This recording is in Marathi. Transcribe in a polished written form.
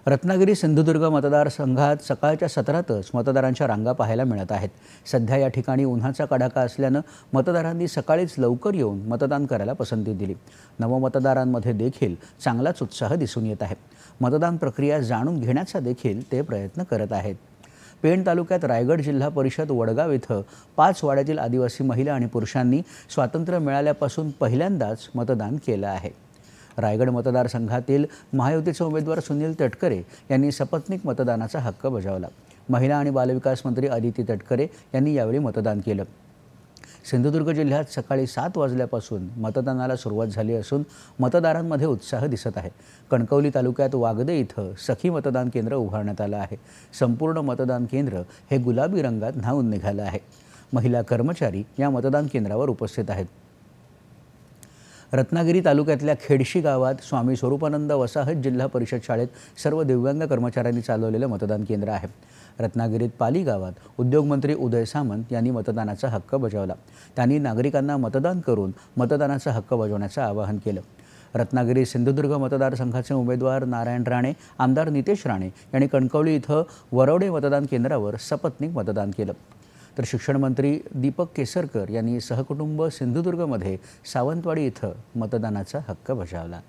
रत्नागिरी सिंधुदुर्ग मतदारसंघात सकाळच्या सत्रातच मतदारांच्या रांगा पाहायला मिळत आहेत। सध्या या ठिकाणी उन्हाचा कडाका असल्यानं मतदारांनी सकाळीच लवकर येऊन मतदान करायला पसंती दिली। नवमतदारांमध्ये देखील चांगलाच उत्साह दिसून येत आहे। मतदान प्रक्रिया जाणून घेण्याचा देखील ते प्रयत्न करत आहेत। पेण तालुक्यात रायगड जिल्हा परिषद वडगाव इथं 5 वाड्यातील आदिवासी महिला आणि पुरुषांनी स्वातंत्र्य मिळाल्यापासून पहिल्यांदाच मतदान केलं आहे। रायगड मतदारसंघातील महायुतीचे उमेदवार सुनील तटकरे यांनी सपत्नीक मतदानाचा हक्क बजावला। महिला आणि बालविकास मंत्री अदिती तटकरे यांनी यावेळी मतदान केलं। सिंधुदुर्ग जिल्ह्यात सकाळी 7 वाजल्यापासून मतदानाला सुरुवात झाली असून मतदारांमध्ये उत्साह दिसत आहे। कणकवली तालुक्यात वागदे इथं सखी मतदान केंद्र उभारण्यात आलं आहे। संपूर्ण मतदान केंद्र हे गुलाबी रंगात न्हाऊन निघालं आहे। महिला कर्मचारी या मतदान केंद्रावर उपस्थित आहेत। रत्नागिरी तालुक्यातल्या खेडशी गावात स्वामी स्वरूपानंद वसाहत जिल्हा परिषद शाळेत सर्व दिव्यांग कर्मचाऱ्यांनी चालवलेलं मतदान केंद्र आहे। रत्नागिरीत पाली गावात उद्योगमंत्री उदय सामंत यांनी मतदानाचा हक्क बजावला। त्यांनी नागरिकांना मतदान करून मतदानाचा हक्क बजावण्याचं आवाहन केलं। रत्नागिरी सिंधुदुर्ग मतदारसंघाचे उमेदवार नारायण राणे, आमदार नितेश राणे यांनी कणकवली इथं वरवडे मतदान केंद्रावर सपत्नीक मतदान केलं। तर शिक्षण मंत्री दीपक केसरकर यांनी सहकुटुंब सिंधुदुर्गमध्ये सावंतवाडी इथं मतदानाचा हक्क बजावला।